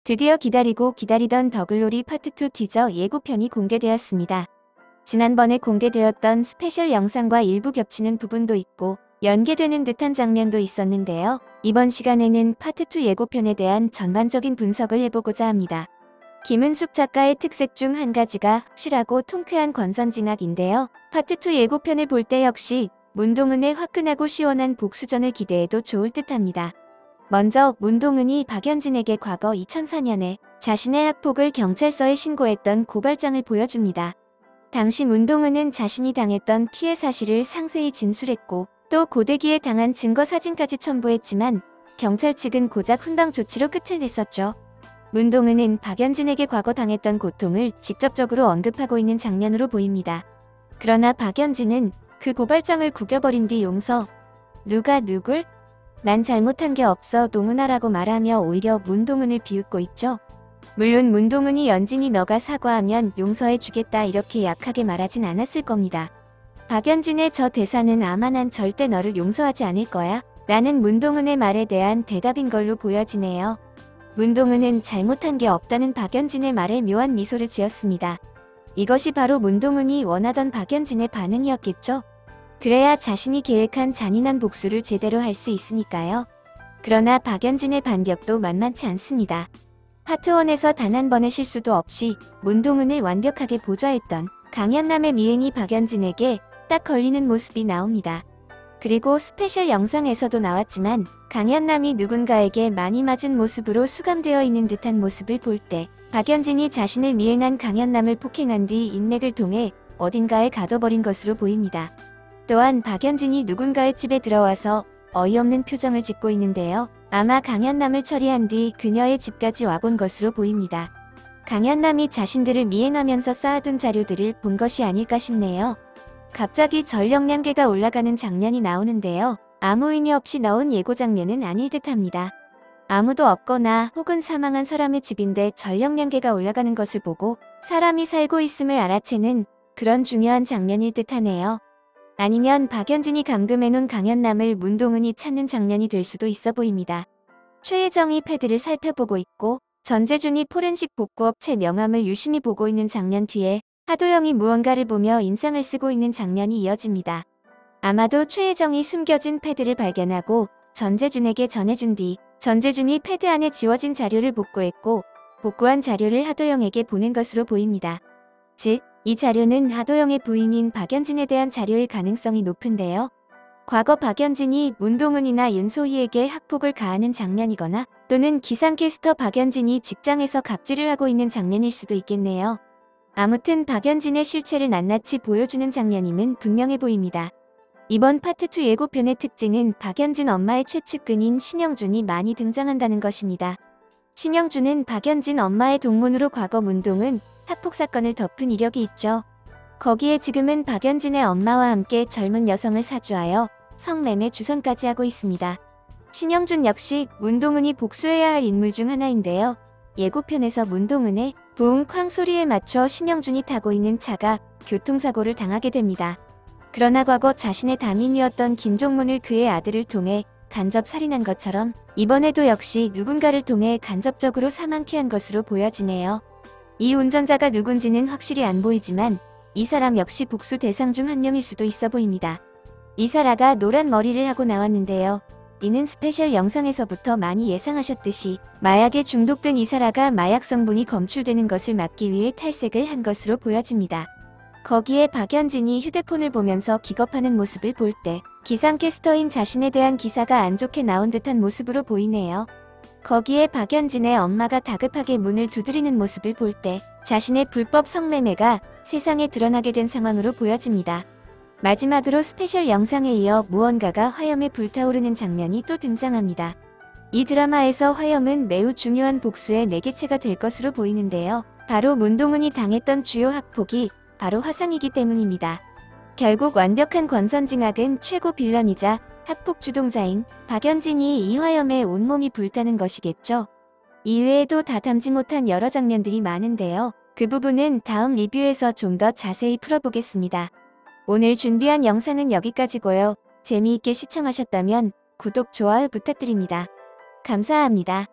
드디어 기다리고 기다리던 더글로리 파트 2 티저 예고편이 공개되었습니다. 지난번에 공개되었던 스페셜 영상과 일부 겹치는 부분도 있고 연계되는 듯한 장면도 있었는데요. 이번 시간에는 파트 2 예고편에 대한 전반적인 분석을 해보고자 합니다. 김은숙 작가의 특색 중 한 가지가 확실하고 통쾌한 권선징악인데요. 파트 2 예고편을 볼 때 역시 문동은의 화끈하고 시원한 복수전을 기대해도 좋을 듯합니다. 먼저 문동은이 박연진에게 과거 2004년에 자신의 학폭을 경찰서에 신고했던 고발장을 보여줍니다. 당시 문동은은 자신이 당했던 피해 사실을 상세히 진술했고 또 고대기에 당한 증거 사진까지 첨부했지만 경찰 측은 고작 훈방 조치로 끝을 냈었죠. 문동은은 박연진에게 과거 당했던 고통을 직접적으로 언급하고 있는 장면으로 보입니다. 그러나 박연진은 그 고발장을 구겨버린 뒤 용서, 누가 누굴? 난 잘못한 게 없어 동은아라고 말하며 오히려 문동은을 비웃고 있죠. 물론 문동은이 연진이 너가 사과하면 용서해 주겠다 이렇게 약하게 말하진 않았을 겁니다. 박연진의 저 대사는 아마 난 절대 너를 용서하지 않을 거야 라는 문동은의 말에 대한 대답인 걸로 보여지네요. 문동은은 잘못한 게 없다는 박연진의 말에 묘한 미소를 지었습니다. 이것이 바로 문동은이 원하던 박연진의 반응이었겠죠. 그래야 자신이 계획한 잔인한 복수를 제대로 할 수 있으니까요. 그러나 박연진의 반격도 만만치 않습니다. 파트 1에서 단 한 번의 실수도 없이 문동은을 완벽하게 보좌했던 강연남의 미행이 박연진에게 딱 걸리는 모습이 나옵니다. 그리고 스페셜 영상에서도 나왔지만 강연남이 누군가에게 많이 맞은 모습으로 수감되어 있는 듯한 모습을 볼 때 박연진이 자신을 미행한 강연남을 폭행한 뒤 인맥을 통해 어딘가에 가둬버린 것으로 보입니다. 또한 박연진이 누군가의 집에 들어와서 어이없는 표정을 짓고 있는데요. 아마 강연남을 처리한 뒤 그녀의 집까지 와본 것으로 보입니다. 강연남이 자신들을 미행하면서 쌓아둔 자료들을 본 것이 아닐까 싶네요. 갑자기 전력량계가 올라가는 장면이 나오는데요. 아무 의미 없이 넣은 예고 장면은 아닐 듯합니다. 아무도 없거나 혹은 사망한 사람의 집인데 전력량계가 올라가는 것을 보고 사람이 살고 있음을 알아채는 그런 중요한 장면일 듯하네요. 아니면 박연진이 감금해놓은 강연남을 문동은이 찾는 장면이 될 수도 있어 보입니다. 최혜정이 패드를 살펴보고 있고 전재준이 포렌식 복구업체 명함을 유심히 보고 있는 장면 뒤에 하도영이 무언가를 보며 인상을 쓰고 있는 장면이 이어집니다. 아마도 최혜정이 숨겨진 패드를 발견하고 전재준에게 전해준 뒤 전재준이 패드 안에 지워진 자료를 복구했고 복구한 자료를 하도영에게 보낸 것으로 보입니다. 즉, 이 자료는 하도영의 부인인 박연진에 대한 자료일 가능성이 높은데요. 과거 박연진이 문동은이나 윤소희에게 학폭을 가하는 장면이거나 또는 기상캐스터 박연진이 직장에서 갑질을 하고 있는 장면일 수도 있겠네요. 아무튼 박연진의 실체를 낱낱이 보여주는 장면임은 분명해 보입니다. 이번 파트 2 예고편의 특징은 박연진 엄마의 최측근인 신영준이 많이 등장한다는 것입니다. 신영준은 박연진 엄마의 동문으로 과거 문동은 학폭 사건을 덮은 이력이 있죠. 거기에 지금은 박연진의 엄마와 함께 젊은 여성을 사주하여 성매매 주선까지 하고 있습니다. 신영준 역시 문동은이 복수해야 할 인물 중 하나인데요. 예고편에서 문동은의 부웅 쾅 소리에 맞춰 신영준이 타고 있는 차가 교통사고를 당하게 됩니다. 그러나 과거 자신의 담임이었던 김종문을 그의 아들을 통해 간접 살인한 것처럼 이번에도 역시 누군가를 통해 간접적으로 사망케 한 것으로 보여지네요. 이 운전자가 누군지는 확실히 안 보이지만 이 사람 역시 복수 대상 중 한 명일 수도 있어 보입니다. 이사라가 노란 머리를 하고 나왔는데요. 이는 스페셜 영상에서부터 많이 예상하셨듯이 마약에 중독된 이사라가 마약 성분이 검출되는 것을 막기 위해 탈색을 한 것으로 보여집니다. 거기에 박연진이 휴대폰을 보면서 기겁하는 모습을 볼 때 기상캐스터인 자신에 대한 기사가 안 좋게 나온 듯한 모습으로 보이네요. 거기에 박연진의 엄마가 다급하게 문을 두드리는 모습을 볼 때 자신의 불법 성매매가 세상에 드러나게 된 상황으로 보여집니다. 마지막으로 스페셜 영상에 이어 무언가가 화염에 불타오르는 장면이 또 등장합니다. 이 드라마에서 화염은 매우 중요한 복수의 매개체가 될 것으로 보이는데요. 바로 문동은이 당했던 주요 학폭이 바로 화상이기 때문입니다. 결국 완벽한 권선징악은 최고 빌런이자 학폭 주동자인 박연진이 이 화염에 온몸이 불타는 것이겠죠. 이외에도 다 담지 못한 여러 장면들이 많은데요. 그 부분은 다음 리뷰에서 좀 더 자세히 풀어보겠습니다. 오늘 준비한 영상은 여기까지고요. 재미있게 시청하셨다면 구독, 좋아요 부탁드립니다. 감사합니다.